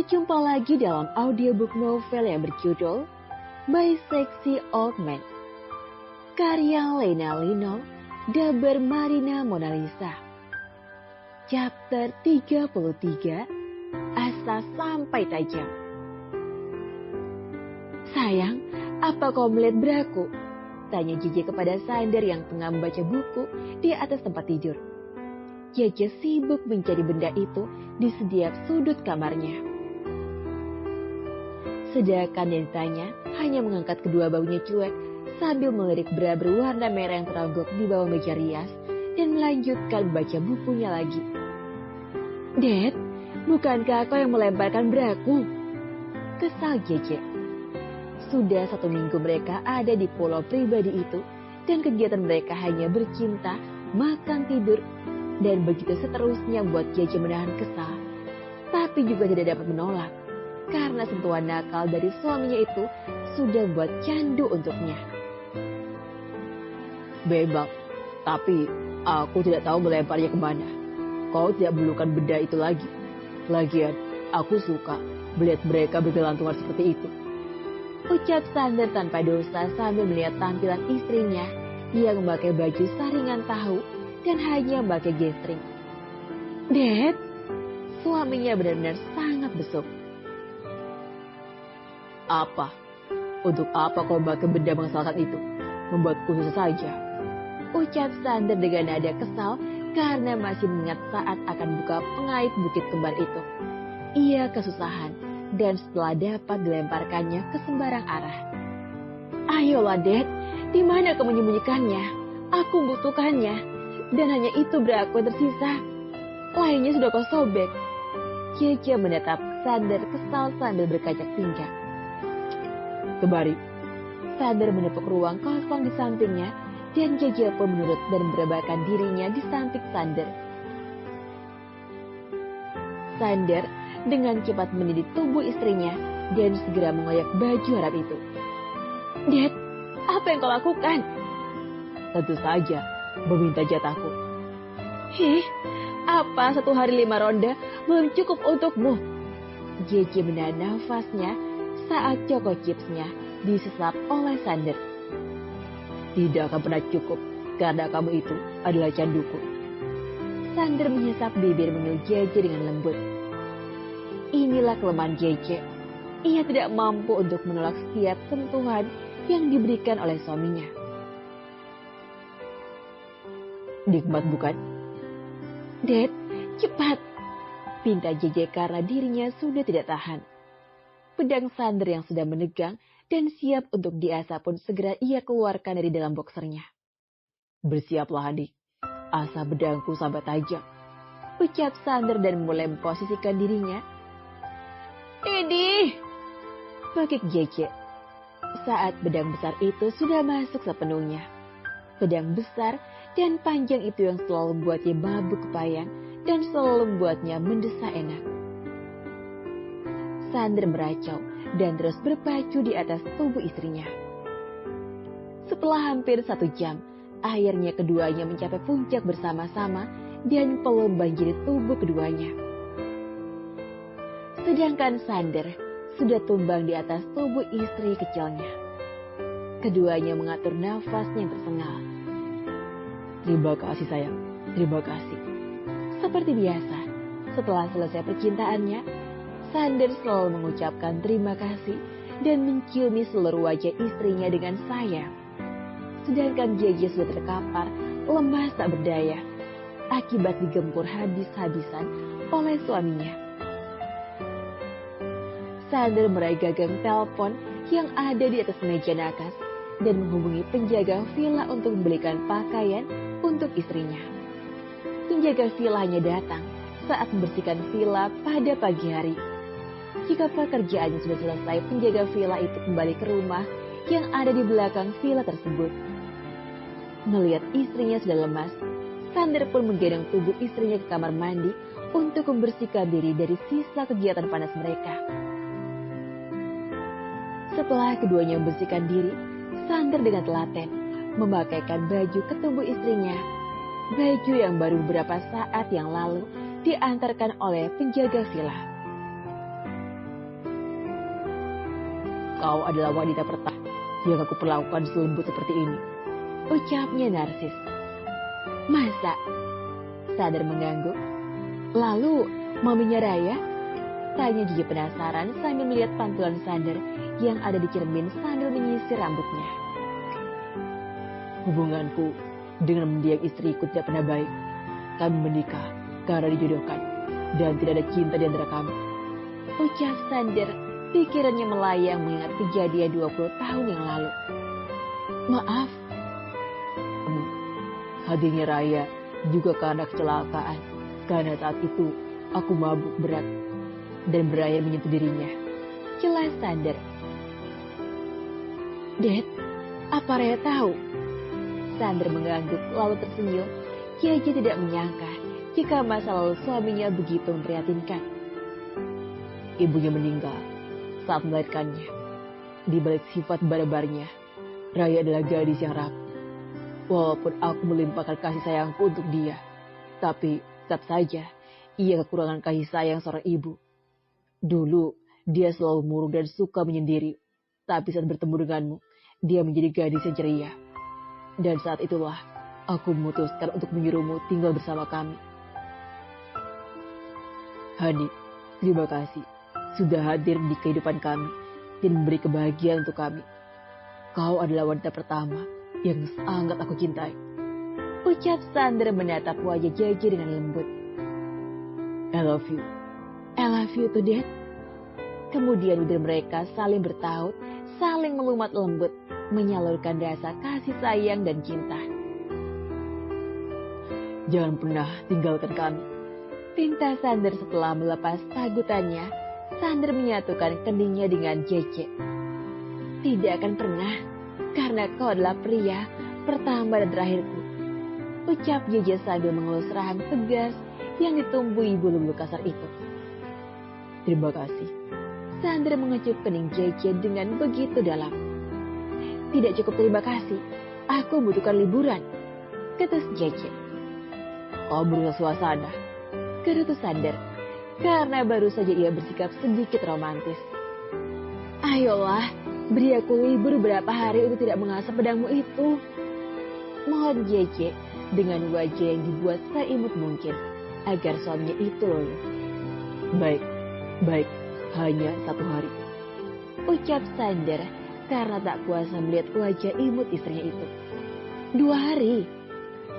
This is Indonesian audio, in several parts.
Berjumpa lagi dalam audiobook novel yang berjudul My Sexy Old Man, karya Lena Lino, Daber Marina Mona Lisa. Chapter 33, Asa Sampai Tajam. Sayang, apa kau melihat beraku? Tanya JJ kepada Sander yang tengah membaca buku di atas tempat tidur. JJ sibuk mencari benda itu di setiap sudut kamarnya. Sedangkan yang ditanya hanya mengangkat kedua bahunya cuek sambil melirik bra berwarna merah yang teronggok di bawah meja rias dan melanjutkan membaca bukunya lagi. Dad, bukankah kau yang melemparkan braku? Kesal JJ. Sudah 1 minggu mereka ada di pulau pribadi itu dan kegiatan mereka hanya bercinta, makan, tidur, dan begitu seterusnya buat JJ menahan kesal. Tapi juga tidak dapat menolak, karena sentuhan nakal dari suaminya itu sudah buat candu untuknya. Bebas, tapi aku tidak tahu melemparnya kemana. Kau tidak memerlukan benda itu lagi. Lagian, aku suka melihat mereka bergelantungan seperti itu. Ucap Sander tanpa dosa sambil melihat tampilan istrinya yang memakai baju saringan tahu dan hanya memakai G-string. Dad, suaminya benar-benar sangat besuk. Apa? Untuk apa kau memakai benda mengesalkan itu? Membuatku susah saja. Ucap Sander dengan nada kesal karena masih mengingat saat akan buka pengait bukit kembar itu. Ia kesusahan dan setelah dapat dilemparkannya ke sembarang arah. Ayolah Dad, di mana kau menyembunyikannya? Aku membutuhkannya. Dan hanya itu beraku yang tersisa. Lainnya sudah kau sobek. JJ menatap Sander kesal sambil berkacak pinggang. Kembali. Sander menepuk ruang kosong di sampingnya dan JJ pun menurut dan merebahkan dirinya di samping Sander. Sander dengan cepat mendidik tubuh istrinya dan segera mengoyak baju harap itu. Dad, apa yang kau lakukan? Tentu saja, meminta jatahku. Apa 1 hari 5 ronde belum cukup untukmu? JJ menahan nafasnya saat Choco Chipsnya disesap oleh Sander. Tidak akan pernah cukup karena kamu itu adalah canduku. Sander menyesap bibir menyuruh JJ dengan lembut. Inilah kelemahan JJ. Ia tidak mampu untuk menolak setiap sentuhan yang diberikan oleh suaminya. Nikmat bukan? Dad, cepat! Pinta JJ karena dirinya sudah tidak tahan. Pedang Sander yang sudah menegang dan siap untuk diasah pun segera ia keluarkan dari dalam boxernya. Bersiaplah adik, asah pedangku sampai tajam. Ucap Sander dan mulai memposisikan dirinya. Ini! Pakik JJ. Saat pedang besar itu sudah masuk sepenuhnya. Pedang besar dan panjang itu yang selalu membuatnya mabuk kepayang dan selalu membuatnya mendesah enak. Sander meracau dan terus berpacu di atas tubuh istrinya. Setelah hampir 1 jam, akhirnya keduanya mencapai puncak bersama-sama dan peluk banjiri tubuh keduanya. Sedangkan Sander sudah tumbang di atas tubuh istri kecilnya. Keduanya mengatur nafasnya yang tersengal. Terima kasih sayang, terima kasih. Seperti biasa, setelah selesai percintaannya, Sander selalu mengucapkan terima kasih dan menciumi seluruh wajah istrinya dengan sayang. Sedangkan JJ sudah terkapar, lemah tak berdaya, akibat digempur habis-habisan oleh suaminya. Sander meraih gagang telepon yang ada di atas meja nakas dan menghubungi penjaga villa untuk membelikan pakaian untuk istrinya. Penjaga villa hanya datang saat membersihkan villa pada pagi hari. Jika pekerjaannya sudah selesai, penjaga villa itu kembali ke rumah yang ada di belakang villa tersebut. Melihat istrinya sudah lemas, Sander pun menggendong tubuh istrinya ke kamar mandi untuk membersihkan diri dari sisa kegiatan panas mereka. Setelah keduanya membersihkan diri, Sander dengan telaten memakaikan baju ke tubuh istrinya. Baju yang baru beberapa saat yang lalu diantarkan oleh penjaga villa. Kau adalah wanita pertama yang aku perlakukan selembut seperti ini, ucapnya Narsis. Masa? Sander mengangguk. Lalu, maminya Raya? Tanya Gigi penasaran sambil melihat pantulan Sander yang ada di cermin sambil menyisir rambutnya. Hubunganku dengan mendiang istriku tidak pernah baik. Kami menikah karena dijodohkan dan tidak ada cinta di antara kami, ucap Sander. Pikirannya melayang mengingat kejadian 20 tahun yang lalu. Maaf. Hadirnya Raya juga karena kecelakaan. Karena saat itu aku mabuk berat dan berakhir menyentuh dirinya, jelas Sander. Dad, apa Raya tahu? Sander mengangguk lalu tersenyum. Jeje tidak menyangka jika masa lalu suaminya begitu memprihatinkan. Ibunya meninggal saat melahirkannya. Di balik sifat barbarnya, Raya adalah gadis yang rapuh. Walaupun aku melimpahkan kasih sayangku untuk dia, tapi tetap saja ia kekurangan kasih sayang seorang ibu. Dulu dia selalu murung dan suka menyendiri, tapi saat bertemu denganmu, dia menjadi gadis yang ceria. Dan saat itulah aku memutuskan untuk menyuruhmu tinggal bersama kami. Hani, terima kasih sudah hadir di kehidupan kami dan memberi kebahagiaan untuk kami. Kau adalah wanita pertama yang sangat aku cintai, ucap Sander menatap wajah Jeje dengan lembut. I love you. I love you too, Dad. Kemudian bibir mereka saling bertaut, saling melumat lembut, menyalurkan rasa kasih sayang dan cinta. Jangan pernah tinggalkan kami, pinta Sander setelah melepas tagutannya. Sander menyatukan keningnya dengan Jeje. Tidak akan pernah, karena kau adalah pria pertama dan terakhirku, ucap Jeje sambil mengelus rahang tegas yang ditumbuhi bulu-bulu kasar itu. Terima kasih. Sander mengecup kening Jeje dengan begitu dalam. Tidak cukup terima kasih, aku butuhkan liburan, ketus Jeje. Kau berusaha suasana, kerutus Sander, karena baru saja ia bersikap sedikit romantis. Ayolah, beri aku libur beberapa hari untuk tidak mengasah pedangmu itu, mohon Jeje dengan wajah yang dibuat seimut mungkin agar suaminya itu loyo. Baik, hanya 1 hari, ucap Sander karena tak kuasa melihat wajah imut istrinya itu. 2 hari,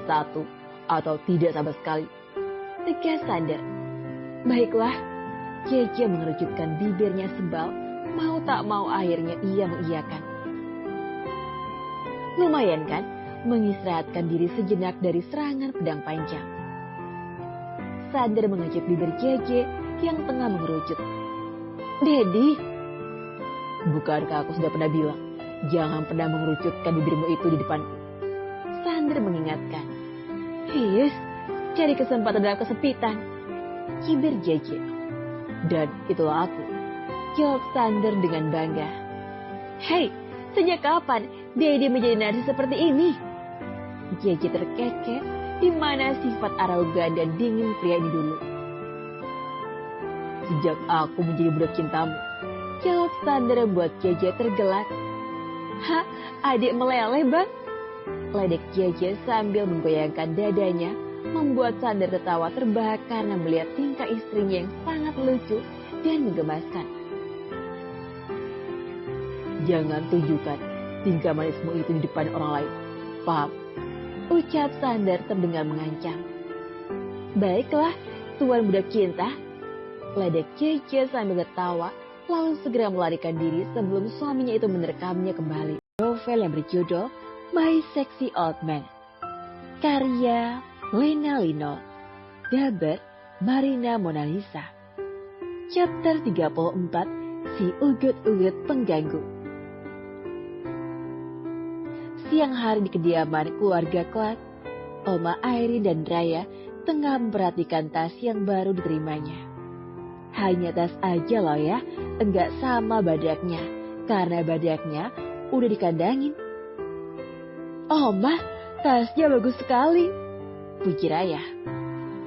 1 atau tidak sama sekali, tegas Sander. Baiklah, Jeje mengerujutkan bibirnya sebal, mau tak mau akhirnya ia mengiyakan. Lumayan kan, mengistirahatkan diri sejenak dari serangan pedang panjang. Sander mengecup bibir Jeje yang tengah mengerucut. Dedi, bukankah aku sudah pernah bilang, jangan pernah mengerucutkan bibirmu itu di depanku? Sander mengingatkan. His, cari kesempatan dalam kesempitan, cibir Jeje. Dan itulah aku, jawab Sander dengan bangga. Hei, sejak kapan Dedi menjadi narsis seperti ini? Jeje terkekeh di mana sifat arogan dan dingin pria ini dulu. Sejak aku menjadi budak cintamu, jawab Sander membuat Jeje tergelak. Hah, adik meleleh bang? Ledek Jeje sambil menggoyangkan dadanya, membuat Sander tertawa terbahak karena melihat tingkah istrinya yang sangat lucu dan menggemaskan. Jangan tunjukkan tingkah manismu itu di depan orang lain, paham? Ucap Sander terdengar mengancam. Baiklah, tuan budak cinta, ledek Jeje sambil tertawa, lalu segera melarikan diri sebelum suaminya itu menerekamnya kembali. Novel yang berjudul My Sexy Old Man, karya Lena Lino, Daber Marina Mona Lisa. Chapter 34, Si Ugut-Ugut Pengganggu. Siang hari di kediaman keluarga Clark, Oma Irene dan Raya tengah memperhatikan tas yang baru diterimanya. Hanya tas aja loh ya, enggak sama badaknya, karena badaknya udah dikandangin. Oma, tasnya bagus sekali, puji Raya.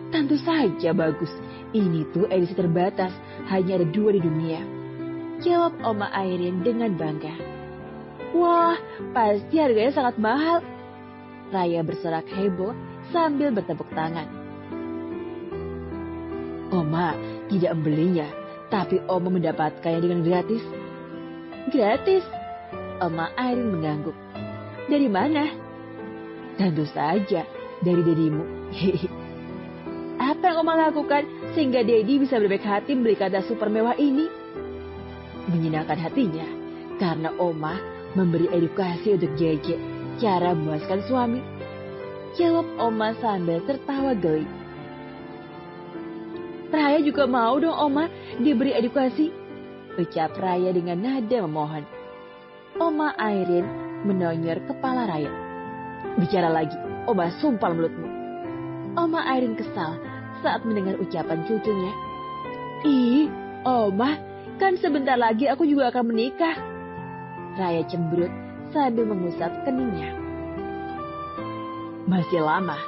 Tentu saja bagus, ini tuh edisi terbatas, hanya ada 2 di dunia. jawab Oma Airin dengan bangga. Wah, pasti harganya sangat mahal. Raya bersorak heboh sambil bertepuk tangan. Oma tidak membelinya, tapi Oma mendapatkannya dengan gratis. Gratis? Oma Airin mengangguk. Dari mana? Tentu saja, dari dedimu. Apa yang Oma lakukan sehingga Dedi bisa berbaik hati membelikan tas super mewah ini? Menyenangkan hatinya, karena Oma memberi edukasi untuk JJ, cara memuaskan suami. Jawab Oma sambil tertawa geli. Raya juga mau dong Oma diberi edukasi, ucap Raya dengan nada memohon. Oma Airin menonyor kepala Raya. Bicara lagi, Oma sumpal mulutmu. Oma Airin kesal saat mendengar ucapan cucunya. Ih, Oma, kan sebentar lagi aku juga akan menikah. Raya cemberut sambil mengusap keningnya. Masih lama.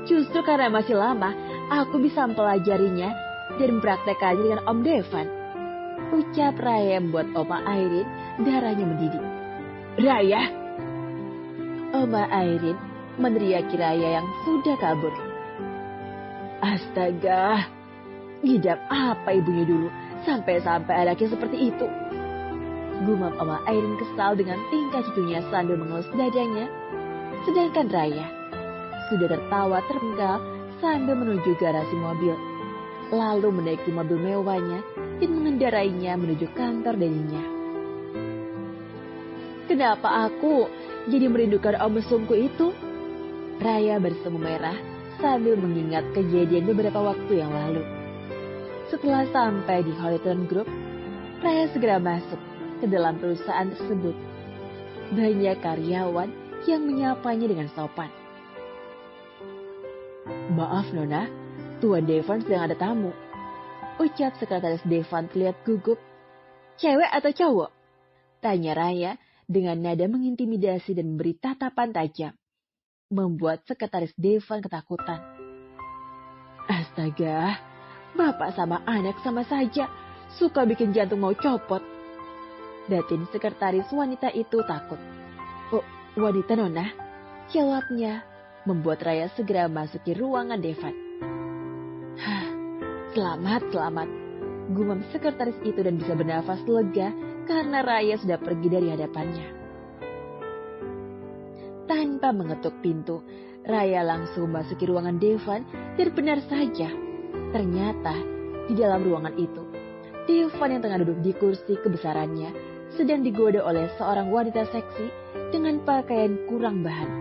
Justru karena masih lama, aku bisa mempelajarinya dan mempraktekannya dengan Om Devan. Ucap Raya membuat Oma Airin darahnya mendidih. Raya! Oma Airin meneriaki Raya yang sudah kabur. Astaga, ngidam apa ibunya dulu sampai-sampai anaknya seperti itu. Gumam Oma Airin kesal dengan tingkah cucunya sambil mengelus dadanya. Sedangkan Raya sudah tertawa terpenggal sambil menuju garasi mobil. Lalu menaiki mobil mewahnya dan mengendarainya menuju kantor dadinya. Kenapa aku jadi merindukan om mesumku itu? Raya bersemu merah sambil mengingat kejadian beberapa waktu yang lalu. Setelah sampai di Hollyton Group, Raya segera masuk ke dalam perusahaan tersebut. Banyak karyawan yang menyapanya dengan sopan. Maaf Nona, Tuan Devan sedang ada tamu. Ucap sekretaris Devan terlihat gugup. Cewek atau cowok? Tanya Raya dengan nada mengintimidasi dan memberi tatapan tajam. Membuat sekretaris Devan ketakutan. Astaga, bapak sama anak sama saja, suka bikin jantung mau copot. Batin sekretaris wanita itu takut. Oh, wanita Nona? Jawabnya, membuat Raya segera masuki ruangan Devan. Selamat. Gumam sekretaris itu dan bisa bernafas lega karena Raya sudah pergi dari hadapannya. Tanpa mengetuk pintu, Raya langsung memasuki ruangan Devan dan benar saja, ternyata di dalam ruangan itu, Devan yang tengah duduk di kursi kebesarannya sedang digoda oleh seorang wanita seksi dengan pakaian kurang bahan.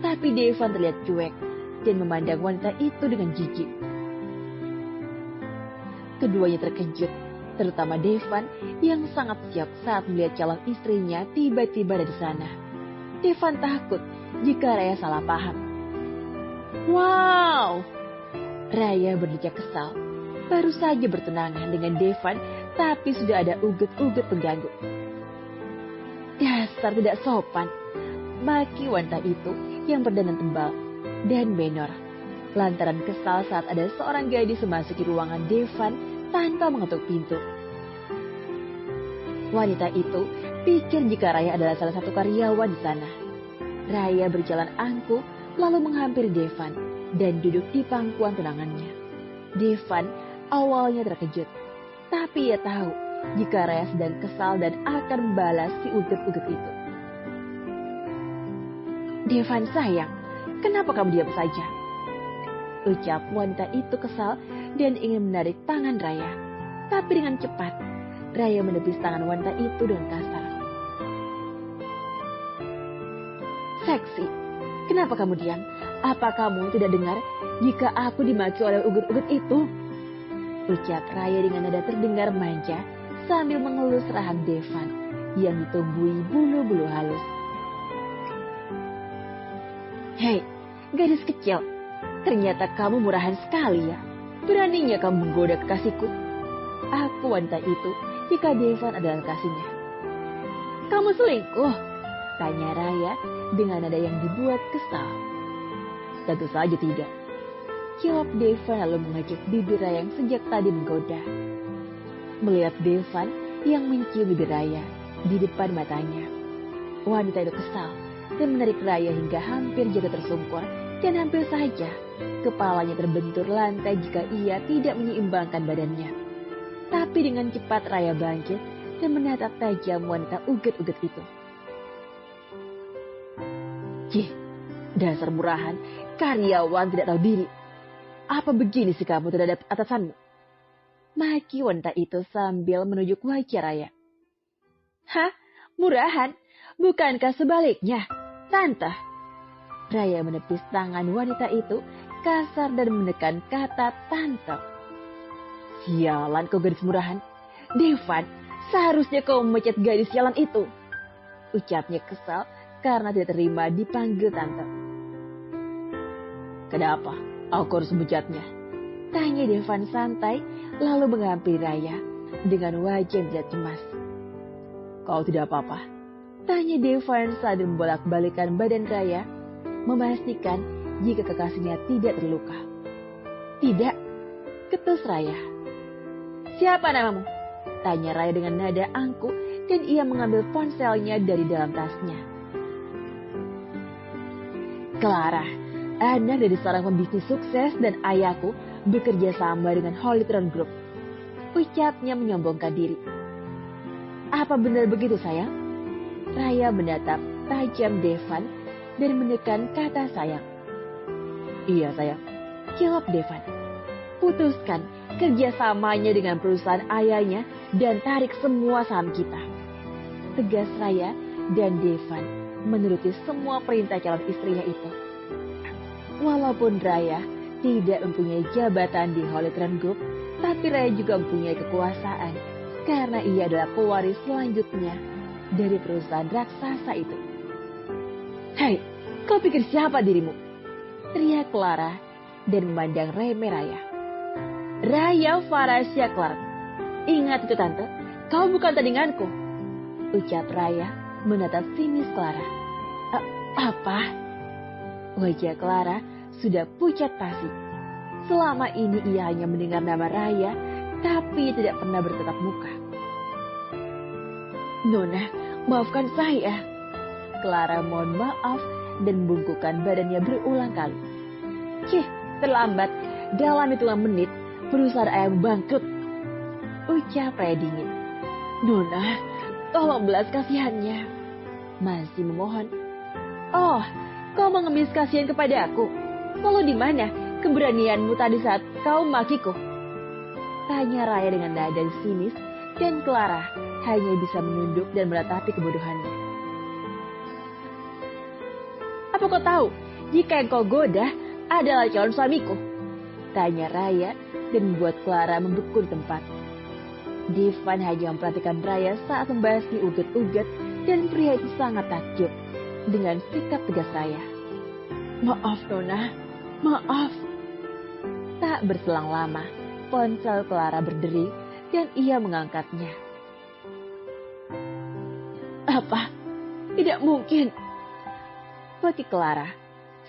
Tapi Devan terlihat cuek dan memandang wanita itu dengan jijik. Keduanya terkejut, terutama Devan yang sangat siap saat melihat calon istrinya tiba-tiba ada di sana. Devan takut jika Raya salah paham. Wow! Raya berdecak kesal. Baru saja bertunangan dengan Devan, tapi sudah ada uget-uget pengganggu. Dasar tidak sopan. Maki wanita itu yang berdandan tebal dan menor. Lantaran kesal saat ada seorang gadis memasuki ruangan Devan tanpa mengetuk pintu. Wanita itu pikir jika Raya adalah salah satu karyawan di sana. Raya berjalan angkuh lalu menghampiri Devan dan duduk di pangkuan tunangannya. Devan awalnya terkejut, tapi ia tahu jika Raya sedang kesal dan akan membalas si uget-uget itu. Devan sayang, kenapa kamu diam saja? Ucap wanita itu kesal dan ingin menarik tangan Raya. Tapi dengan cepat, Raya menepis tangan wanita itu dengan kasar. Seksi, kenapa kamu diam? Apa kamu tidak dengar jika aku dimaki oleh uget-uget itu? Ucap Raya dengan nada terdengar manja sambil mengelus rahang Devan yang ditumbuhi bulu-bulu halus. Hei, gadis kecil, ternyata kamu murahan sekali ya. Beraninya kamu menggoda kekasihku. Aku wanita itu jika Devan adalah kasihnya. Kamu selingkuh? Tanya Raya dengan nada yang dibuat kesal. Tentu saja tidak. Jawab Devan lalu mengajak bibir Raya yang sejak tadi menggoda. Melihat Devan yang mencium bibir Raya di depan matanya. Wanita itu kesal dan menarik Raya hingga hampir jatuh tersungkur dan hampir saja kepalanya terbentur lantai jika ia tidak menyeimbangkan badannya. Tapi dengan cepat Raya bangkit dan menatap tajam wanita uget-uget itu. Cih, dasar murahan, karyawan tidak tahu diri. Apa begini sih kamu terhadap atasanmu? Maki wanita itu sambil menunjuk wajah Raya. Hah? Murahan? Bukankah sebaliknya? Tante. Raya menepis tangan wanita itu kasar dan menekan kata tante. Sialan kau gadis murahan. Devan, seharusnya kau memecat gadis sialan itu. Ucapnya kesal karena tidak terima dipanggil tante. Kenapa? Aku harus memecatnya? Tanya Devan santai lalu menghampiri Raya dengan wajah yang tidak cemas. Kau tidak apa-apa? Tanya Devan sambil membolak-balikan badan Raya, memastikan jika kekasihnya tidak terluka. Tidak, ketus Raya. Siapa namamu? Tanya Raya dengan nada angkuh dan ia mengambil ponselnya dari dalam tasnya. Clara, anak dari seorang pembisnis sukses dan ayahku bekerja sama dengan Hollytron Group. Ucapnya menyombongkan diri. Apa benar begitu sayang? Raya menatap tajam Devan dan menekan kata sayang. Iya sayang, jawab Devan. Putuskan kerjasamanya dengan perusahaan ayahnya dan tarik semua saham kita. Tegas Raya dan Devan menuruti semua perintah calon istrinya itu. Walaupun Raya tidak mempunyai jabatan di Hollytron Group, tapi Raya juga mempunyai kekuasaan karena ia adalah pewaris selanjutnya dari perusahaan raksasa itu. Hei, kau pikir siapa dirimu? Teriak Clara dan memandang remeh Raya. Raya Farasya Clark. Ingat itu tante, kau bukan tandinganku. Ucap Raya menatap sinis Clara. Apa? Wajah Clara sudah pucat pasi. Selama ini ia hanya mendengar nama Raya, tapi tidak pernah bertatap muka. Nona, maafkan saya. Clara mohon maaf dan membungkukkan badannya berulang kali. Cih, terlambat. Dalam hitungan menit, perusahaan ayam bangkrut. Ucap Raya dingin. Nona, tolong belas kasihannya. Masih memohon. Oh, kau mengemis kasihan kepada aku. Lalu di mana keberanianmu tadi saat kau makiku? Tanya Raya dengan nada sinis dan Clara hanya bisa menunduk dan meratapi kebodohannya. Apa kau tahu jika yang kau goda adalah calon suamiku? Tanya Raya dan membuat Clara membeku di tempat. Devan hanya memperhatikan Raya saat membasmi uget-uget dan pria itu sangat takjub dengan sikap tegas Raya. Maaf Nona, maaf. Tak berselang lama, ponsel Clara berdering dan ia mengangkatnya. Apa? Tidak mungkin. Bagi Clara,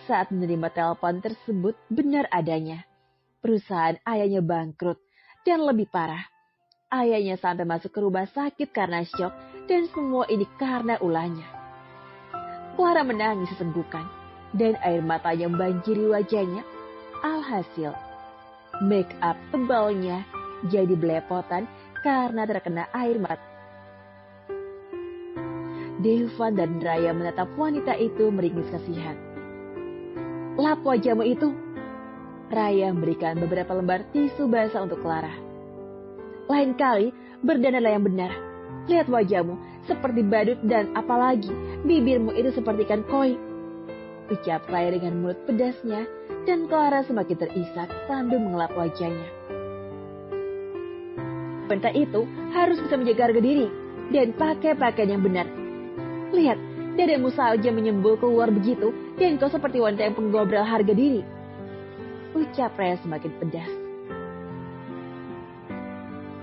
saat menerima telepon tersebut benar adanya. Perusahaan ayahnya bangkrut dan lebih parah. Ayahnya sampai masuk ke rumah sakit karena syok dan semua ini karena ulahnya. Clara menangis sesenggukan dan air matanya membanjiri wajahnya. Alhasil, make up tebalnya jadi belepotan karena terkena air mata. Devan dan Raya menatap wanita itu meringis kasihan. Lap wajahmu itu. Raya memberikan beberapa lembar tisu basah untuk Clara. Lain kali, berdandanlah yang benar. Lihat wajahmu seperti badut dan apalagi bibirmu itu seperti ikan koi. Ucap Raya dengan mulut pedasnya dan Clara semakin terisak sambil mengelap wajahnya. Wanita itu harus bisa menjaga harga diri dan pakai pakaian yang benar. Lihat, dadamu saja menyembul keluar begitu dan kau seperti wanita yang penggobrol harga diri. Ucap Raya semakin pedas.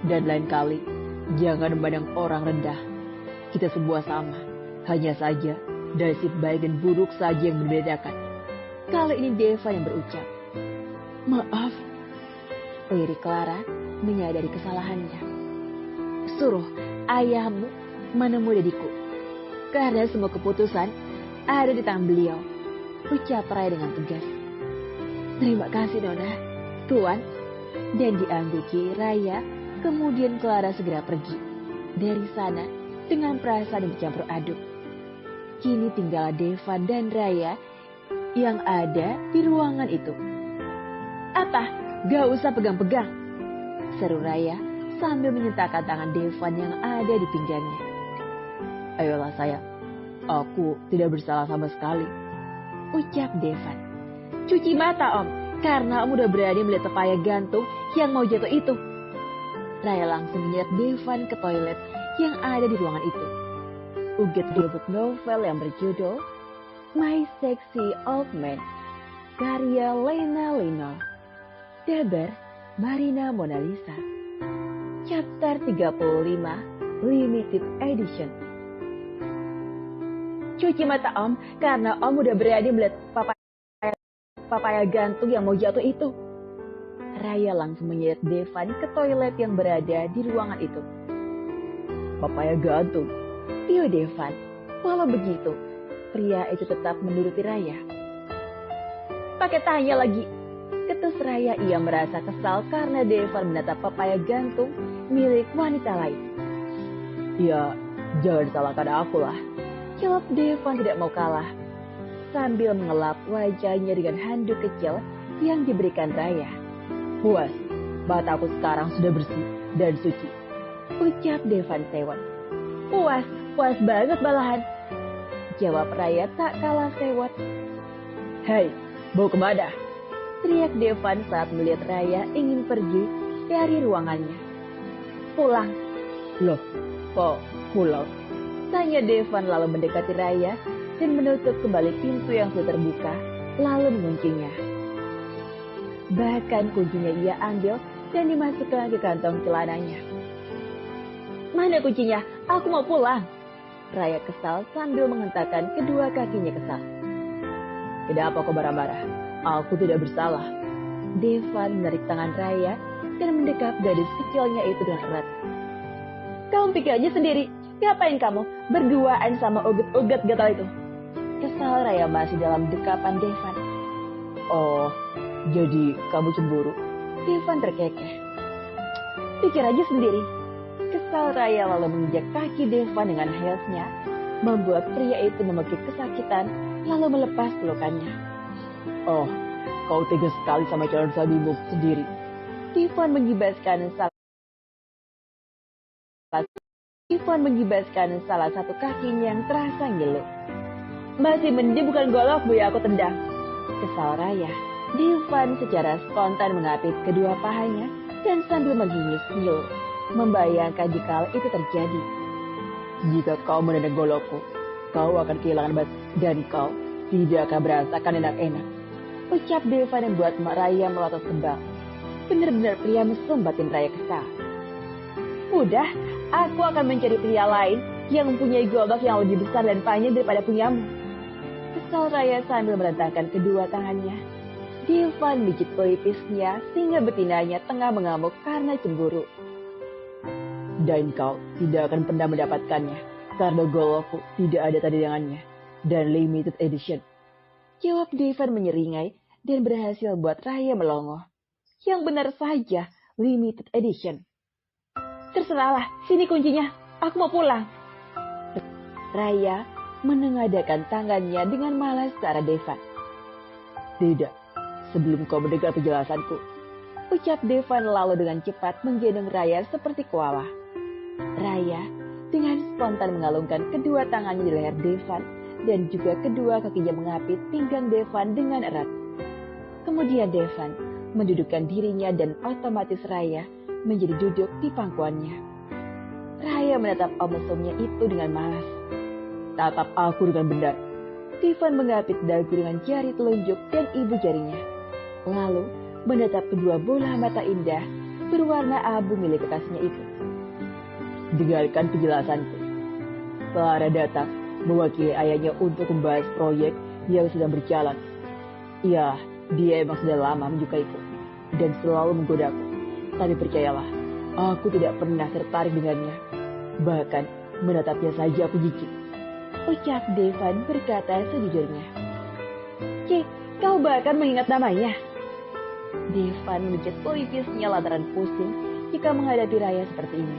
Dan lain kali, jangan memandang orang rendah. Kita semua sama. Hanya saja, nasib baik dan buruk saja yang membedakan. Kali ini Deva yang berucap. Maaf. Lirik Clara menyadari kesalahannya. suruh ayahmu menemui dediku. Karena semua keputusan ada di tangan beliau, ucap Raya dengan tegas. Terima kasih Nona, Tuan. Dan diangguki Raya, kemudian Clara segera pergi dari sana dengan perasaan yang bercampur aduk. Kini tinggal Devan dan Raya yang ada di ruangan itu. Apa? Gak usah pegang-pegang, seru Raya sambil menyentakkan tangan Devan yang ada di pinggangnya. Ayolah sayang, aku tidak bersalah sama sekali, ucap Devan. Cuci mata Om, karena Om udah berani melihat pepaya gantung yang mau jatuh itu. Raya langsung menyeret Devan ke toilet yang ada di ruangan itu. Uget debut novel yang berjudul My Sexy Old Man, karya Lena Lino. Dabar Marina Mona Lisa. Chapter 35, Limited Edition. Cuci mata Om, karena Om udah berani melihat papaya gantung yang mau jatuh itu. Raya langsung menyeret Devan ke toilet yang berada di ruangan itu. Papaya gantung? Tio Devan. Walau begitu, pria itu tetap menuruti Raya. Pakai tanya lagi. Ketus Raya, ia merasa kesal karena Devan menatap papaya gantung milik wanita lain. Ya, jangan salahkan aku lah, jawab Devan tidak mau kalah, sambil mengelap wajahnya dengan handuk kecil yang diberikan Raya. Puas, mataku sekarang sudah bersih dan suci, ucap Devan sewot. Puas banget malahan, jawab Raya tak kalah sewot. Hei, mau kemana? Teriak Devan saat melihat Raya ingin pergi dari ruangannya. Pulang. Loh, kok pulang? Tanya Devan lalu mendekati Raya dan menutup kembali pintu yang sudah terbuka, lalu menguncinya. Bahkan kuncinya ia ambil dan dimasukkan ke kantong celananya. Mana kuncinya? Aku mau pulang. Raya kesal sambil menghentakkan kedua kakinya kesal. Kenapa kau marah-marah? Aku tidak bersalah. Devan menarik tangan Raya dan mendekap gadis kecilnya itu dengan erat. Kamu pikir aja sendiri, ngapain kamu berduaan sama uget-uget gatal itu? Kesal Raya masih dalam dekapan Devan. Oh, jadi kamu cemburu? Devan terkekeh. Pikir aja sendiri. Kesal Raya lalu menginjak kaki Devan dengan heelsnya, membuat pria itu memekik kesakitan lalu melepas pelukannya. Oh, kau tegas sekali sama calon suamimu sendiri. Devan menggibaskan salah satu kakinya yang terasa ngilu. Masih mending bukan golokmu ya aku tendang. Kesal Raya. Devan secara spontan mengapit kedua pahanya dan sambil menggigis ngilu, membayangkan jika itu terjadi. Jika kau menendang golokku, kau akan kehilangan bat dan kau tidak akan merasakan enak-enak, ucap Devan yang membuat Raya melotot kembang. Benar-benar pria mesum, batin Raya kesal. Udah, aku akan mencari pria lain yang mempunyai golok yang lebih besar dan panjang daripada punyamu. Kesal Raya sambil merentangkan kedua tangannya. Devan menggigit pelipisnya sehingga betinanya tengah mengamuk karena cemburu. Dan kau tidak akan pernah mendapatkannya karena golokku tidak ada tanda tangannya dan limited edition, jawab Devan menyeringai dan berhasil buat Raya melongo. Yang benar saja, limited edition. Terserahlah, sini kuncinya, aku mau pulang. Raya menengadahkan tangannya dengan malas ke arah Devan. Tidak, sebelum kau mendengar penjelasanku, ucap Devan lalu dengan cepat menggendong Raya seperti koala. Raya dengan spontan mengalungkan kedua tangannya di leher Devan dan juga kedua kakinya mengapit pinggang Devan dengan erat. Kemudian Devan mendudukkan dirinya dan otomatis Raya menjadi duduk di pangkuannya. Raya menatap om mesumnya itu dengan malas. Tatap aku dengan benar. Devan mengapit dagu dengan jari telunjuk dan ibu jarinya. Lalu menatap kedua bola mata indah berwarna abu milik kekasihnya itu. Dengarkan penjelasanku. Clara datang mewakili ayahnya untuk membahas proyek yang sedang berjalan. Ya, dia emang sudah lama menyukaiku dan selalu menggodaku. Tapi percayalah, Aku tidak pernah tertarik dengannya. Bahkan menatapnya saja aku jijik. Ucap Devan berkata sejujurnya. Cik, kau bahkan mengingat namanya. Devan mengecut pelipisnya lantaran pusing jika menghadapi Raya seperti ini.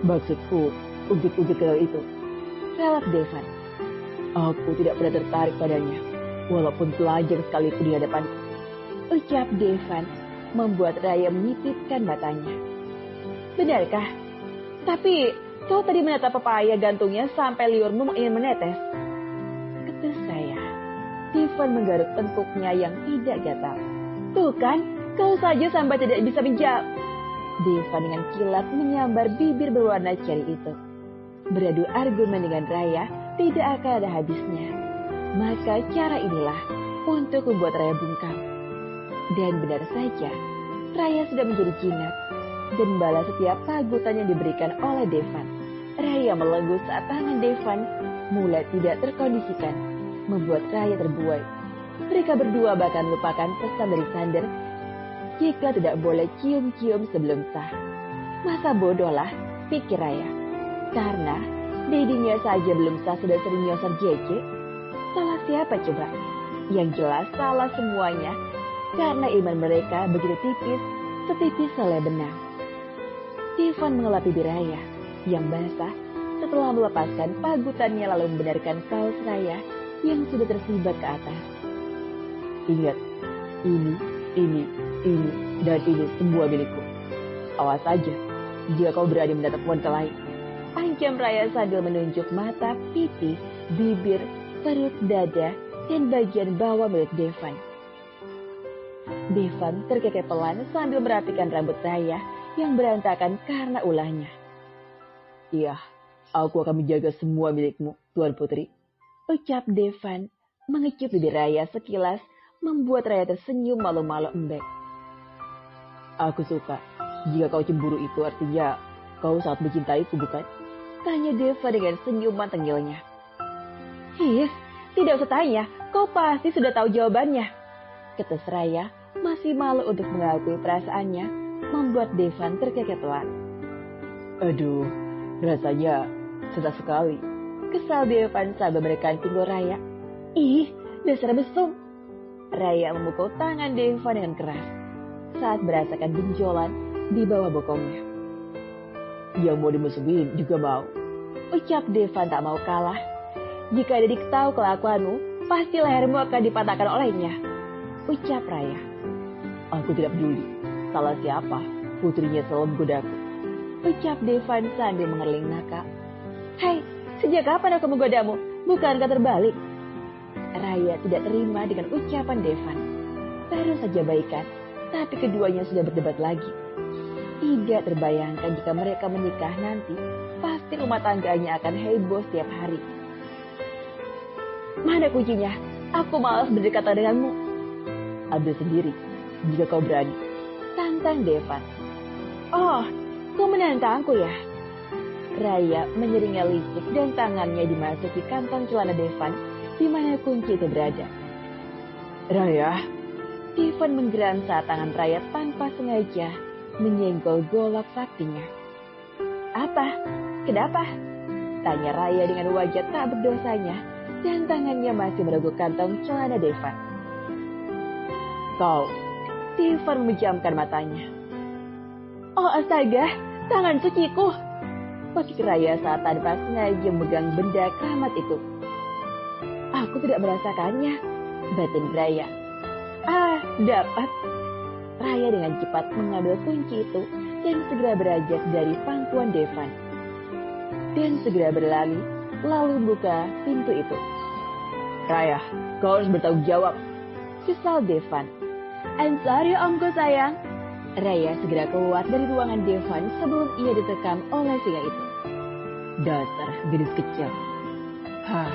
Maksudku, ungkit-ungkit kecil itu. Relak Devan. Aku tidak pernah tertarik padanya, walaupun telanjang sekalipun di hadapanku. Ucap Devan membuat Raya menyipitkan matanya. Benarkah? Tapi kau tadi menatap pepaya gantungnya sampai liurmu ingin menetes. Ketus saya. Devan menggaruk tengkuknya yang tidak gatal. Tuh kan, kau saja sampai tidak bisa menjawab. Devan dengan kilat menyambar bibir berwarna ceri itu. Beradu argumen dengan Raya tidak akan ada habisnya. Maka cara inilah untuk membuat Raya bungkam. Dan benar saja, Raya sudah menjadi jinak dan membalas setiap pagutan yang diberikan oleh Devan. Raya melenggu saat tangan Devan mulai tidak terkondisikan, membuat Raya terbuai. Mereka berdua bahkan lupakan pesan dari Sander jika tidak boleh cium-cium sebelum sah. Masa bodoh lah, pikir Raya. Karena dedinya saja belum sah sudah sering nyosor Jece. Salah siapa coba? Yang jelas salah semuanya. Karena iman mereka begitu tipis, setipis selai benang. Devan mengelap bibir Raya yang basah setelah melepaskan pagutannya lalu membenarkan kaos Raya yang sudah tersibat ke atas. Ingat, ini, dan ini semua milikku. Awas saja, jika kau berani menatap wanita lain. Ancam Raya sambil menunjuk mata, pipi, bibir, perut, dada, dan bagian bawah milik Devan. Devan terkekeh pelan sambil merapikan rambut Raya yang berantakan karena ulahnya. Iya, aku akan menjaga semua milikmu, Tuan Putri. Ucap Devan mengecup bibir Raya sekilas membuat Raya tersenyum malu-malu embek. Aku suka. Jika kau cemburu itu artinya kau sangat mencintaiku, bukan? Tanya Devan dengan senyuman tengilnya. His, tidak usah tanya, kau pasti sudah tahu jawabannya. Ketus Raya masih malu untuk mengakui perasaannya, membuat Devan terkekeh pelan. Aduh, rasanya sesak sekali. Kesal Devan sambil menekan pinggul Raya. Ih, dasar mesum. Raya memukul tangan Devan dengan keras saat merasakan benjolan di bawah bokongnya. Yang mau dimusuhin juga mau. Ucap Devan tak mau kalah. Jika ada diketahui kelakuanmu, pasti lehermu akan dipatahkan olehnya. Ucap Raya. Aku tidak peduli. Salah siapa? Putrinya selalu menggodaku. Ucap Devan sambil mengerling nakal. Hai, sejak kapan aku menggodamu? Bukankah terbalik? Raya tidak terima dengan ucapan Devan. Baru saja baikan, tapi keduanya sudah berdebat lagi. Tidak terbayangkan jika mereka menikah nanti, pasti rumah tangganya akan heboh setiap hari. Mana kuncinya? Aku malas berdekatan denganmu. Ambil sendiri, jika kau berani. Tantang Devan. Oh, kau menantangku ya? Raya menyeringai licik dan tangannya dimasuki kantong celana Devan di mana kunci itu berada. Raya. Devan menggeram saat tangan Raya tanpa sengaja menyenggol golok saktinya. Apa? Kenapa? Tanya Raya dengan wajah tak berdosanya dan tangannya masih mereguk kantong celana Devan. Kau. Devan memejamkan matanya. Oh astaga, tangan suciku. Pakik Raya saat tanpa sengaja memegang benda keramat itu. Aku tidak merasakannya, batin Raya. Ah, dapat. Raya dengan cepat mengambil kunci itu dan segera beranjak dari pangkuan Devan. Dan segera berlari, lalu membuka pintu itu. Raya, kau harus bertanggung jawab. Kesal Devan. I'm sorry omku sayang. Raya segera keluar dari ruangan Devan sebelum ia diterkam oleh singa itu. Dasar gadis kecil. Hah,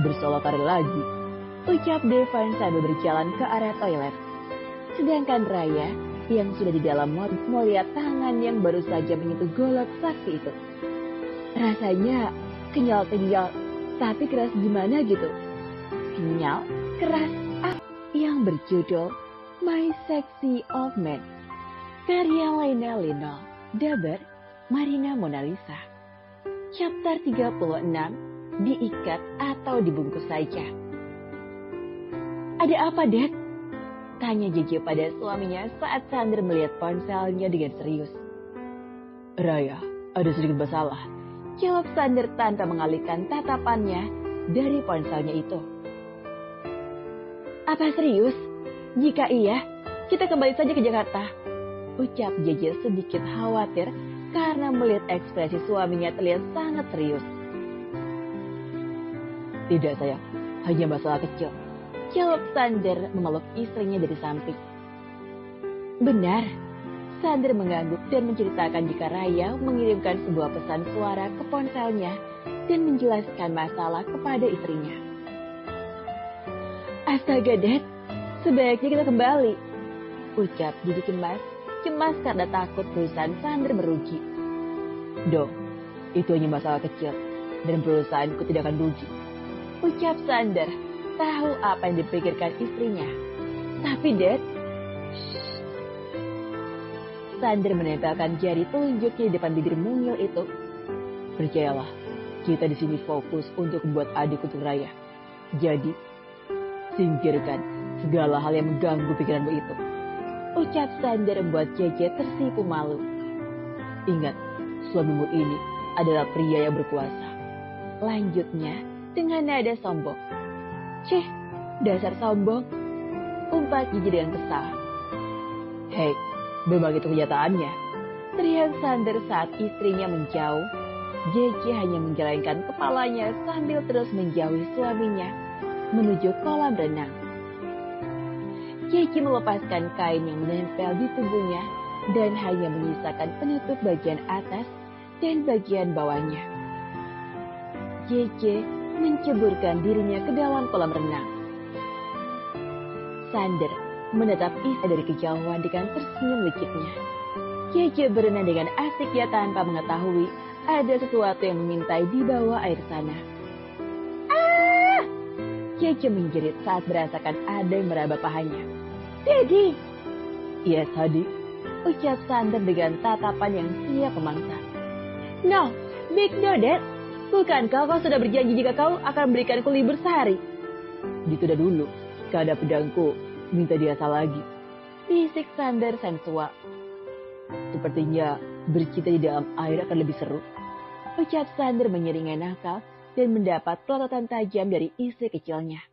bersolokar lagi. Ucap Devan sambil berjalan ke arah toilet. Sedangkan Raya yang sudah di dalam melihat tangan yang baru saja menyentuh golok sakti itu. Rasanya kenyal-kenyal, tapi keras gimana gitu. Kenyal, keras, yang berjudul My Sexy Old Man. Karya Lena Linol, Daber, Marina Mona Lisa. Chapter 36, diikat atau dibungkus saja. Ada apa, Dad? Tanya JJ pada suaminya saat Sander melihat ponselnya dengan serius. Raya, ada sedikit masalah. Jawab Sander tanpa mengalihkan tatapannya dari ponselnya itu. Apa serius? Jika iya, kita kembali saja ke Jakarta. Ucap JJ sedikit khawatir karena melihat ekspresi suaminya terlihat sangat serius. Tidak sayang, hanya masalah kecil. Jawab Sander memeluk istrinya dari samping. Benar, Sander mengangguk dan menceritakan jika Raya mengirimkan sebuah pesan suara ke ponselnya dan menjelaskan masalah kepada istrinya. Astaga, Dad, sebaiknya kita kembali. Ucap JJ cemas karena takut perusahaan Sander merugi. Dong, itu hanya masalah kecil dan perusahaanku tidak akan rugi. Ucap Sander, tahu apa yang dipikirkan istrinya. Tapi Dad, Sander menempelkan jari telunjuknya di depan bibir mungil itu. Percayalah, kita di sini fokus untuk membuat adik untuk Raya. Jadi, singkirkan segala hal yang mengganggu pikiranmu itu. Ucap Sander membuat JJ tersipu malu. Ingat, suamimu ini adalah pria yang berkuasa. Lanjutnya dengan nada sombong. Cih, dasar sombong. Umpat JJ dengan kesal. Hei, memang itu kenyataannya. Teriak Sander saat istrinya menjauh. JJ hanya menggelengkan kepalanya sambil terus menjauhi suaminya menuju kolam renang. JJ melepaskan kain yang menempel di tubuhnya dan hanya menyisakan penutup bagian atas dan bagian bawahnya. JJ menceburkan dirinya ke dalam kolam renang. Sander menatap istri dari kejauhan dengan tersenyum liciknya. JJ berenang dengan asiknya tanpa mengetahui ada sesuatu yang mengintai di bawah air sana. Ah! JJ menjerit saat merasakan ada yang meraba pahanya. Daddy! Yes, Hadi. Ucap Sander dengan tatapan yang siap memangsa. No, big no, Dad. Bukankah kau sudah berjanji jika kau akan memberikanku libur sehari? Ditunda dulu, karena pedangku minta diasah lagi. Bisik Sander sensual. Sepertinya bercinta di dalam air akan lebih seru. Ucap Sander menyeringai nakal dan mendapat pelototan tajam dari istri kecilnya.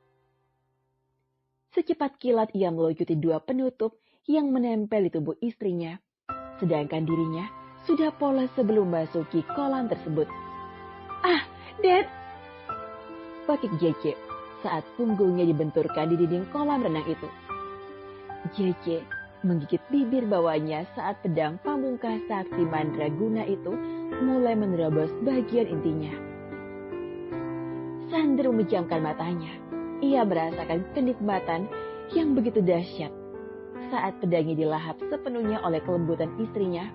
Secepat kilat ia melucuti dua penutup yang menempel di tubuh istrinya, sedangkan dirinya sudah polos sebelum masuki kolam tersebut. Ah, Dad! Pakik JJ saat punggungnya dibenturkan di dinding kolam renang itu. JJ menggigit bibir bawahnya saat pedang pamungkas sakti mandraguna itu mulai menerobos bagian intinya. Sander memejamkan matanya. Ia merasakan kenikmatan yang begitu dahsyat saat pedangnya dilahap sepenuhnya oleh kelembutan istrinya.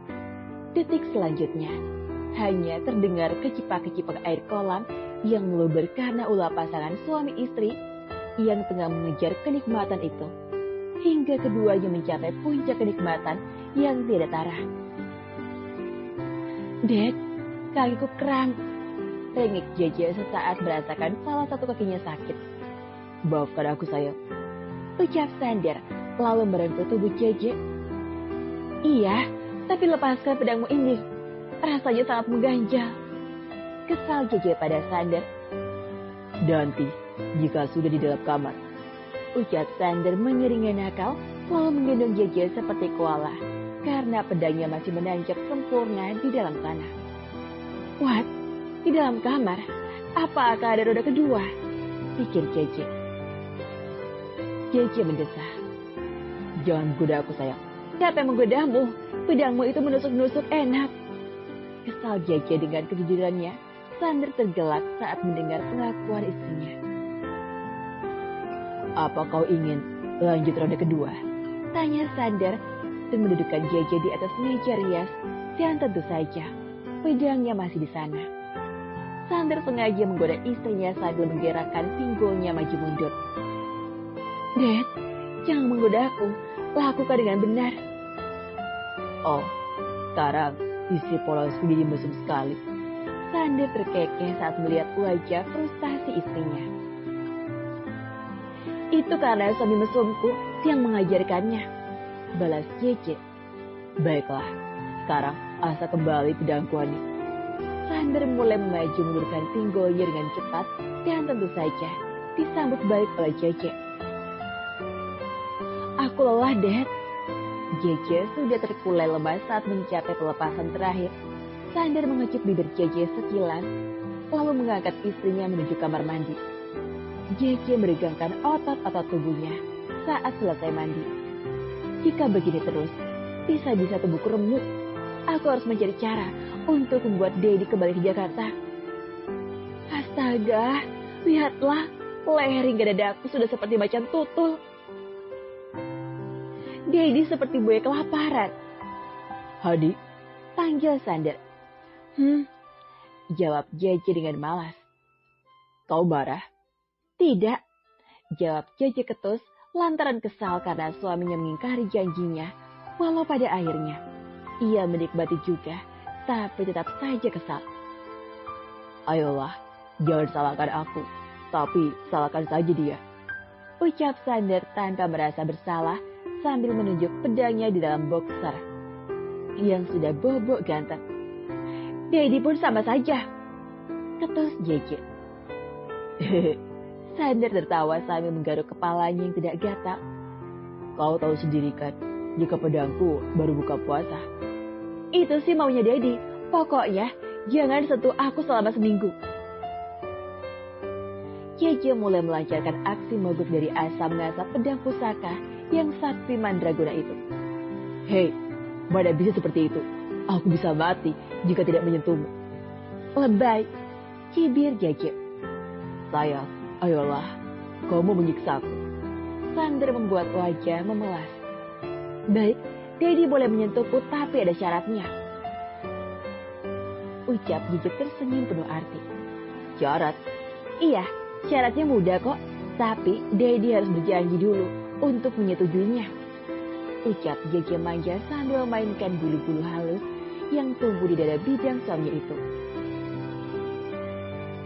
Detik selanjutnya, hanya terdengar kecipak-kecipak air kolam yang meluber karena ulah pasangan suami istri yang tengah mengejar kenikmatan itu. Hingga keduanya mencapai puncak kenikmatan yang tidak tarah. Dad, kakiku kram. Rengek JJ sesaat merasakan salah satu kakinya sakit. Maafkan aku, sayang. Ucap Sander lalu merengkuh tubuh JJ. Iya, tapi lepaskan pedangmu ini. Rasanya sangat mengganjal. Kesal JJ pada Sander. Nanti, jika sudah di dalam kamar. Ucap Sander menyeringai nakal lalu menggendong JJ seperti koala karena pedangnya masih menancap sempurna di dalam sana. What? Di dalam kamar? Apa akan ada roda kedua? Pikir JJ. JJ mendesah. Jangan menggoda aku, sayang. Siapa yang menggodamu? Pedangmu itu menusuk-nusuk enak. Kesal JJ dengan kejujurannya, Sander tergelak saat mendengar pengakuan istrinya. Apa kau ingin lanjut roda kedua? Tanya Sander dan mendudukkan JJ di atas meja rias dan tentu saja pedangnya masih di sana. Sander sengaja menggoda istrinya sambil menggerakkan pinggulnya maju mundur. Dad, jangan menggoda aku. Lakukan dengan benar. Oh, sekarang isi polos menjadi mesum sekali. Sander terkekeh saat melihat wajah frustasi istrinya. Itu karena suami mesumku yang mengajarkannya, balas Jece. Baiklah, sekarang asa kembali pedangku ini. Sander mulai maju mengulurkan pinggulnya dengan cepat dan tentu saja disambut baik oleh Jece. Aku lelah, Dad. Jece sudah terkulai lemas saat mencapai pelepasan terakhir. Sander mengecup bibir Jece sekilas, lalu mengangkat istrinya menuju kamar mandi. Jece meregangkan otot-otot tubuhnya saat selesai mandi. Jika begini terus, bisa-bisa tubuhku remuk. Aku harus mencari cara untuk membuat Dedi kembali ke Jakarta. Astaga, lihatlah, leher hingga dadaku sudah seperti macan tutul. Dedi seperti buaya kelaparan. Hadi, panggil Sander. Jawab Jece dengan malas. Kau marah? Tidak, jawab Jece ketus lantaran kesal karena suaminya mengingkari janjinya, walau pada akhirnya ia menikmati juga, tapi tetap saja kesal. Ayolah, jangan salahkan aku, tapi salahkan saja dia, ucap Sander tanpa merasa bersalah sambil menunjuk pedangnya di dalam boxer yang sudah bobok ganteng. Dedi pun sama saja, ketus Jece. Sander tertawa sambil menggaruk kepalanya yang tidak gatal. Kau tahu sendiri kan, jika pedangku baru buka puasa. Itu sih maunya Dedi. Pokoknya jangan sentuh aku selama seminggu. Jece mulai melancarkan aksi mogok dari asam mengasap pedang pusaka yang sakti mandraguna itu. Hei, mana bisa seperti itu? Aku bisa mati jika tidak menyentuhmu. Lebay, cibir Jece. Sayang, ayolah, kau mau menyiksaku. Sander membuat wajah memelas. Baik, Dedi boleh menyentuhku tapi ada syaratnya. Ucap Jece tersenyum penuh arti. Syarat? Iya, syaratnya mudah kok. Tapi Dedi harus berjanji dulu untuk menyetujuinya. Ucap Jece manja sambil memainkan bulu-bulu halus yang tumbuh di dada bidang suaminya itu.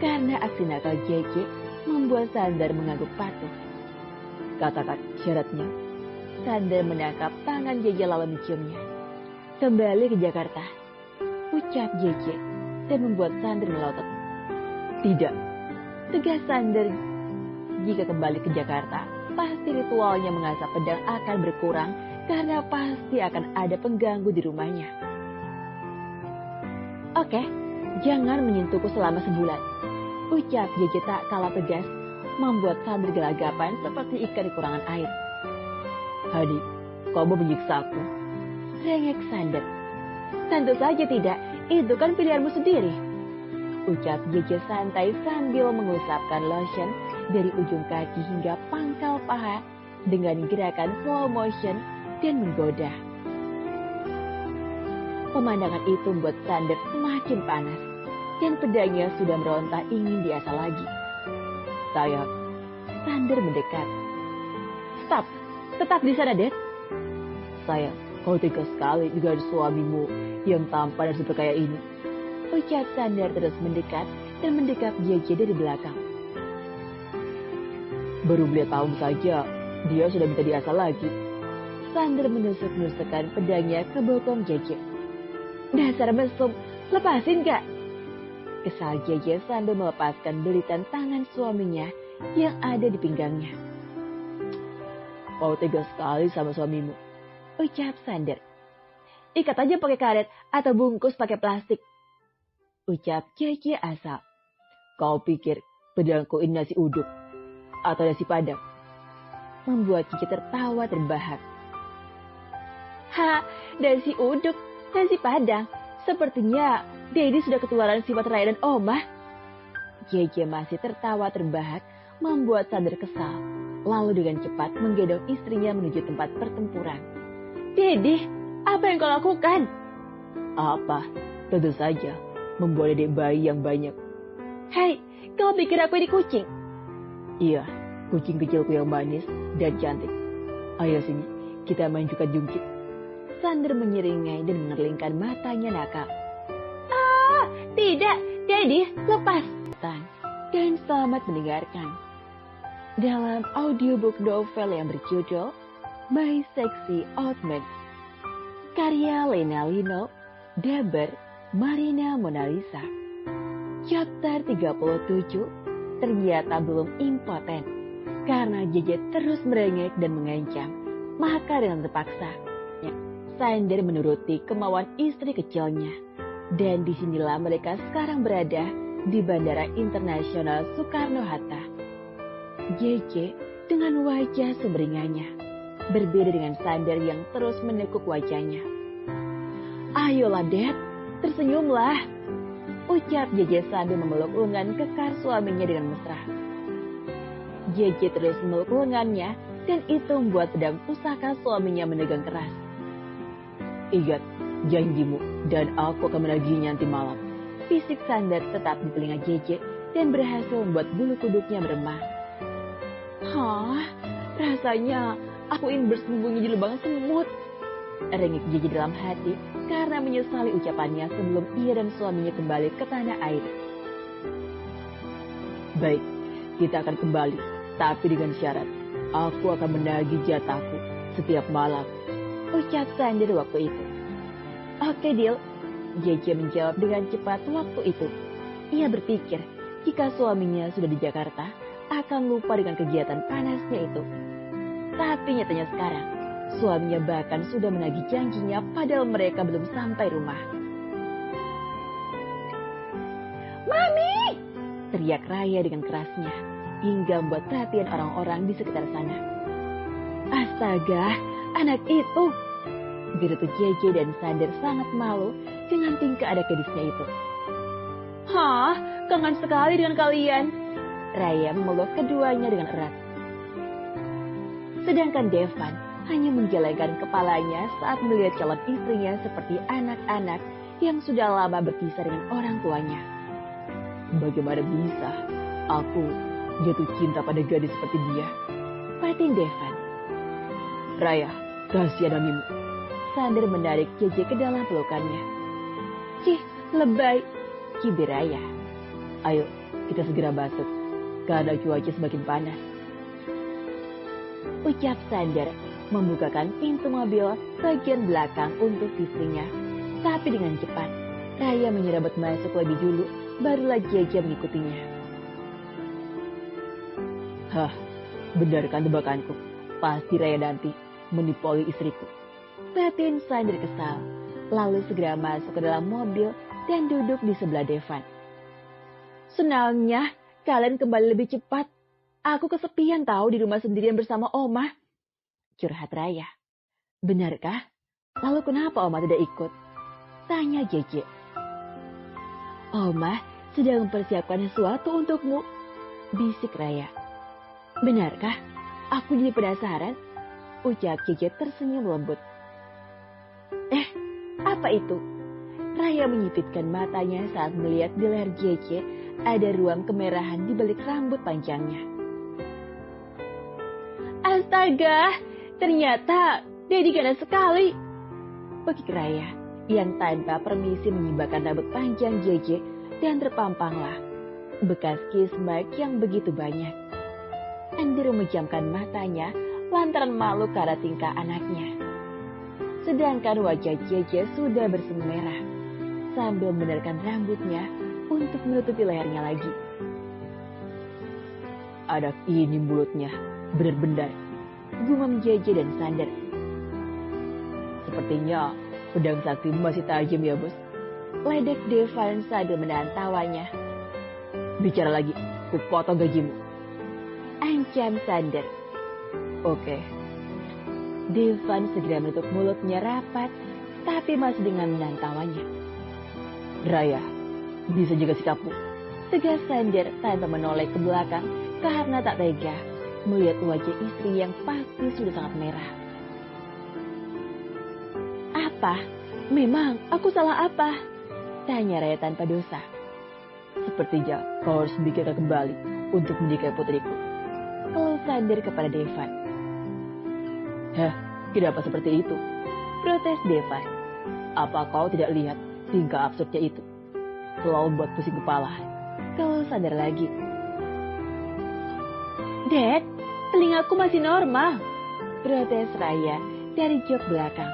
Karena aksi nakal Jece membuat Sander mengangguk patuh. Katakan syaratnya. Sander menangkap tangan Jece lalu menciumnya. Kembali ke Jakarta, ucap Jece dan membuat Sander melotot. Tidak, tegas Sander. Jika kembali ke Jakarta, pasti ritualnya mengasah pedang akan berkurang karena pasti akan ada pengganggu di rumahnya. Oke, jangan menyentuhku selama sebulan, ucap Jece tak kalah tegas, membuat Sander gelagapan seperti ikan kekurangan air. Hadi, kau mau menyiksaku? Rengek Sander. Tentu saja tidak, itu kan pilihanmu sendiri, ucap Jece santai sambil mengusapkan lotion dari ujung kaki hingga pangkal paha dengan gerakan slow motion dan menggoda. Pemandangan itu membuat Sander semakin panas dan pedangnya sudah meronta ingin diasah lagi. Sayang, Sander mendekat. Stop, tetap di sana, Dad. Sayang, kau tega sekali dengan suamimu yang tampan dan super kaya ini, ucap Sander terus mendekat dan mendekap Jece dari belakang. Baru melihat tahun saja, dia sudah minta diasah lagi. Sander menusuk-nusukkan pedangnya ke bokong Jece. Dasar mesum, lepasin gak? Kesal Jece sambil melepaskan belitan tangan suaminya yang ada di pinggangnya. Kau tega sekali sama suamimu, ucap Sander. Ikat aja pakai karet atau bungkus pakai plastik, ucap Jece asal. Kau pikir pedangku ini nasi uduk atau nasi padang? Membuat Jece tertawa terbahak. Ha, nasi uduk, nasi padang. Sepertinya Dedi sudah ketularan sifat Raya dan Omah. Jece masih tertawa terbahak, membuat Sander kesal. Lalu dengan cepat menggendong istrinya menuju tempat pertempuran. Dedi, apa yang kau lakukan? Apa? Tentu saja, membawa dedek bayi yang banyak. Hei, kau pikir aku ini kucing? Iya, kucing kecilku yang manis dan cantik. Ayo sini, kita main jungkit-jungkit. Sander menyeringai dan mengerlingkan matanya nakal. Ah, tidak, Daddy, lepas. Dan selamat mendengarkan. Dalam audiobook novel yang berjudul My Sexy Old Man, karya Lena Lino, Daber, Marina Mona Lisa. Chapter 37, ternyata belum impoten. Karena JJ terus merengek dan mengancam, maka dengan terpaksa Sander menuruti kemauan istri kecilnya. Dan disinilah mereka sekarang berada di Bandara Internasional Soekarno-Hatta. JJ dengan wajah sumringahnya berbeda dengan Sander yang terus menekuk wajahnya. Ayolah Dad, tersenyumlah, ucap JJ sambil memeluk lengan kekar suaminya dengan mesra. JJ terus memeluk lengannya dan itu membuat pedang pusaka suaminya menegang keras. Ingat janjimu dan aku akan menagihnya nanti malam. Fisik Sander tetap di telinga JJ dan berhasil membuat bulu kuduknya meremah. Hah, rasanya aku ingin bersembunyi di lubang semut. Rengek JJ dalam hati karena menyesali ucapannya sebelum ia dan suaminya kembali ke tanah air. Baik, kita akan kembali, tapi dengan syarat aku akan menagih jatahku setiap malam, ucap Sander waktu itu. Oke, deal. JJ menjawab dengan cepat waktu itu. Ia berpikir jika suaminya sudah di Jakarta akan lupa dengan kegiatan panasnya itu. Tapi nyatanya sekarang suaminya bahkan sudah menagih janjinya padahal mereka belum sampai rumah. Mami! Teriak Raya dengan kerasnya hingga membuat perhatian orang-orang di sekitar sana. Astaga, anak itu! Gerutu JJ dan Sander sangat malu dengan tingkah anak gadisnya itu. Hah, kangen sekali dengan kalian. Raya memeluk keduanya dengan erat. Sedangkan Devan hanya menggelengkan kepalanya saat melihat calon istrinya seperti anak-anak yang sudah lama berpisah dengan orang tuanya. Bagaimana bisa aku jatuh cinta pada gadis seperti dia? Batin Devan. Raya, kasihan mamimu. Sander menarik JJ ke dalam pelukannya. Cih, lebay, cibir Raya. Ayo, kita segera masuk, karena cuaca semakin panas. Ucap Sander membukakan pintu mobil bagian belakang untuk istrinya. Tapi dengan cepat, Raya menyerabut masuk lebih dulu, barulah JJ mengikutinya. Hah, benar kan tebakanku? Pasti Raya nanti menipu istriku. Batin Sander kesal, lalu segera masuk ke dalam mobil dan duduk di sebelah Devan. Senangnya kalian kembali lebih cepat. Aku kesepian tahu di rumah sendirian bersama Oma. Curhat Raya. Benarkah? Lalu kenapa Oma tidak ikut? Tanya JJ. Oma sedang mempersiapkan sesuatu untukmu, bisik Raya. Benarkah? Aku jadi penasaran, ucap JJ tersenyum lembut. Apa itu? Raya menyipitkan matanya saat melihat di leher JJ ada ruam kemerahan di balik rambut panjangnya. Astaga, ternyata Dedi ganas sekali, bekik Raya yang tanpa permisi menyibakkan rambut panjang JJ dan terpampanglah bekas kiss mark yang begitu banyak. Andrew memejamkan matanya lantaran malu karena tingkah anaknya. Sedangkan wajah JJ sudah bersemi merah sambil membenarkan rambutnya untuk menutupi lehernya lagi. Anak ini mulutnya benar-benar, gumam JJ dan Sander. Sepertinya pedang sakti masih tajam ya bos, ledek Devan sambil menahan tawanya. Bicara lagi, kupotong gajimu, ancam Sander. Oke. Devan segera menutup mulutnya rapat, tapi masih dengan menahan tawanya. Raya, bisa jaga sikapmu, tegas Sander tanpa menoleh ke belakang karena tak tega melihat wajah istri yang pasti sudah sangat merah. Apa? Memang aku salah apa? Tanya Raya tanpa dosa. Sepertinya kau harus memikirkan kembali untuk menikahi putriku, lalu Sander kepada Devan. Hah, kenapa seperti itu? Protes Devan. Apa kau tidak lihat tingkah absurdnya itu? Selalu buat pusing kepala. Kalau sadar lagi. Dad, telingaku masih normal. Protes Raya dari jok belakang.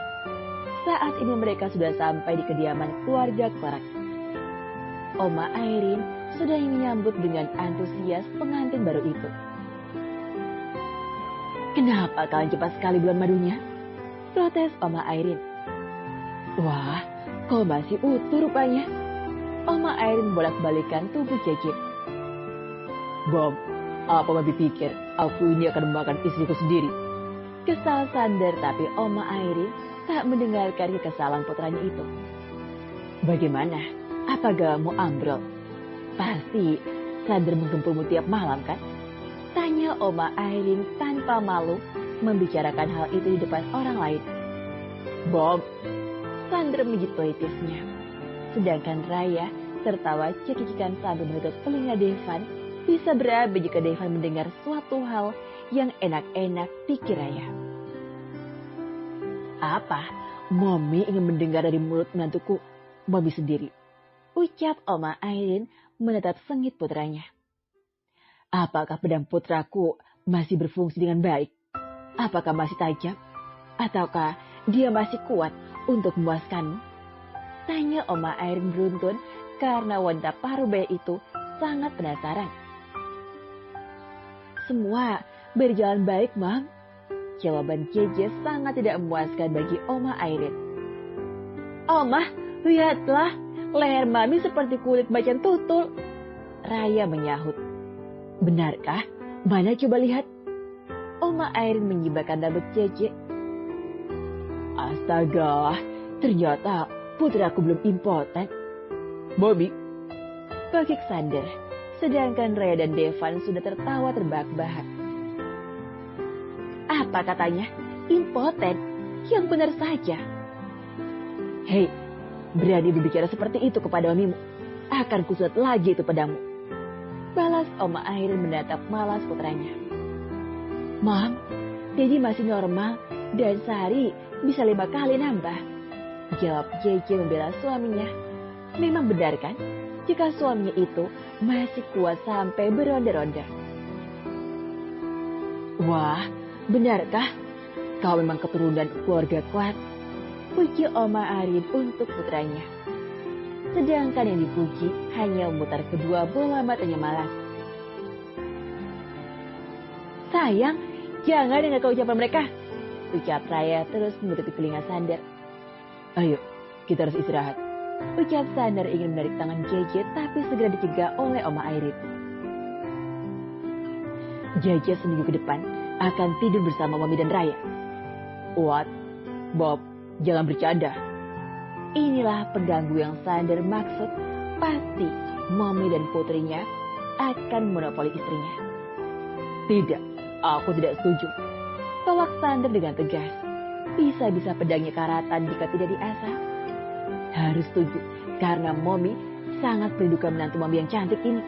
Saat ini mereka sudah sampai di kediaman keluarga Clark. Oma Irene sudah menyambut dengan antusias pengantin baru itu. Kenapa kalian cepat sekali bulan madunya? Protes Oma Irene. Wah, kau masih utuh rupanya. Oma Irene bolak-balikan tubuh JJ. Bob, apa Babi pikir aku ini akan memakan istriku sendiri? Kesal Sander, tapi Oma Irene tak mendengarkan kekesalan putranya itu. Bagaimana? Apa galamu ambrol? Pasti Sander menggempurmu tiap malam kan? Tanya Oma Irene tanpa malu membicarakan hal itu di depan orang lain. Bob, Sander menggigit pelitisnya. Sedangkan Raya tertawa cekikikan sambil menutup telinga Devan. Bisa berabe jika Devan mendengar suatu hal yang enak-enak pikir Raya. Apa? Mommy ingin mendengar dari mulut menantuku, Mommy sendiri. Ucap Oma Irene menatap sengit putranya. Apakah pedang putraku masih berfungsi dengan baik? Apakah masih tajam? Ataukah dia masih kuat untuk memuaskanmu? Tanya Oma Irene beruntun karena wanita parubaya itu sangat penasaran. Semua berjalan baik, Mam. Jawaban JJ sangat tidak memuaskan bagi Oma Irene. Oma, lihatlah, leher Mami seperti kulit macan tutul. Raya menyahut. Benarkah? Mana coba lihat? Oma Irene menyibakkan rambut JJ. Astaga, ternyata putraku belum impoten. Bobby, bagi Sander, sedangkan Raya dan Devan sudah tertawa terbahak-bahak. Apa katanya? Impoten? Yang benar saja. Hei, berani berbicara seperti itu kepada mamimu. Akan kusut lagi itu pedangmu. Balas Oma Irene menatap malas putranya. Mam, Daddy masih normal dan sehari bisa 5 kali nambah. Jawab JJ membela suaminya. Memang benar kan? Jika suaminya itu masih kuat sampai beronda-ronda. Wah, benarkah? Kau memang keturunan keluarga kuat. Puji Oma Irene untuk putranya. Sedangkan yang dipuji hanya memutar kedua bola matanya malas. Sayang, jangan dengar ucapan mereka. Ucap Raya terus menutupi telinga Sander. Ayo, kita harus istirahat. Ucap Sander ingin menarik tangan JJ tapi segera dicegah oleh Oma Irene. JJ seminggu ke depan akan tidur bersama Mami dan Raya. What? Bob, jangan bercanda. Inilah pengganggu yang Sander maksud. Pasti Mami dan putrinya akan monopoli istrinya. Tidak, aku tidak setuju. Tolak Sander dengan tegas. Bisa-bisa pedangnya karatan jika tidak diasah. Harus setuju, karena Mommy sangat merindukan menantu Mommy yang cantik ini.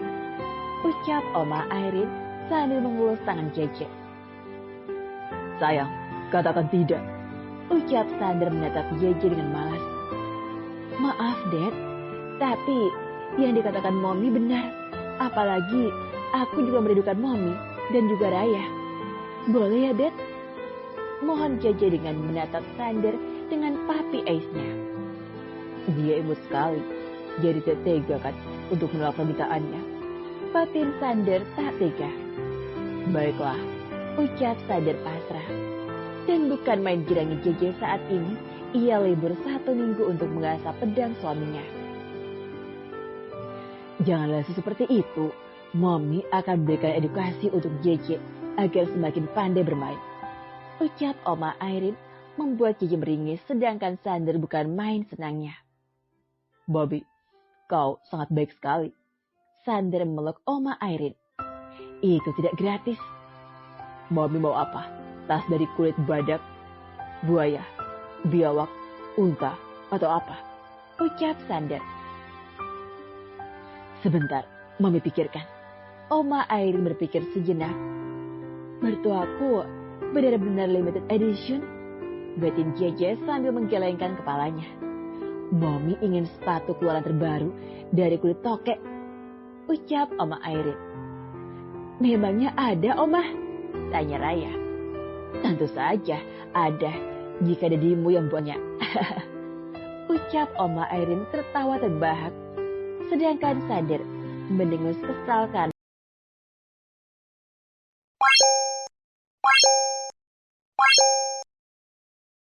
Ucap Oma Irene sambil mengelus tangan JJ. Sayang, katakan tidak. Ucap Sander menatap JJ dengan malas. Maaf, Dad, tapi yang dikatakan Mommy benar. Apalagi aku juga merindukan Mommy dan juga Raya. Boleh ya, Dad? Mohon JJ dengan menatap Sander dengan puppy eyes-nya. Dia imut sekali, jadi tidak tega kan untuk menolak permintaannya. Batin Sander tak tega. Baiklah, ucap Sander pasrah. Dan bukan main girangnya JJ saat ini, ia libur 1 minggu untuk mengasah pedang suaminya. Janganlah seperti itu. Mommy akan berikan edukasi untuk JJ agar semakin pandai bermain. Ucap Oma Irene membuat JJ meringis sedangkan Sander bukan main senangnya. Bobby, kau sangat baik sekali. Sander memeluk Oma Irene. Itu tidak gratis. Mommy mau apa? Tas dari kulit badak, buaya, biawak, unta, atau apa? Ucap Sander. Sebentar, Mommy pikirkan. Oma Irene berpikir sejenak. Mertuaku benar-benar limited edition. batin Jeje sambil menggelengkan kepalanya. Mami ingin sepatu keluaran terbaru dari kulit tokek, ucap Oma Airin. Memangnya ada, Oma? Tanya Raya. Tentu saja ada, jika dadimu yang punya. Ucap Oma Airin tertawa terbahak. Sedangkan Sadir mendengus kesal karena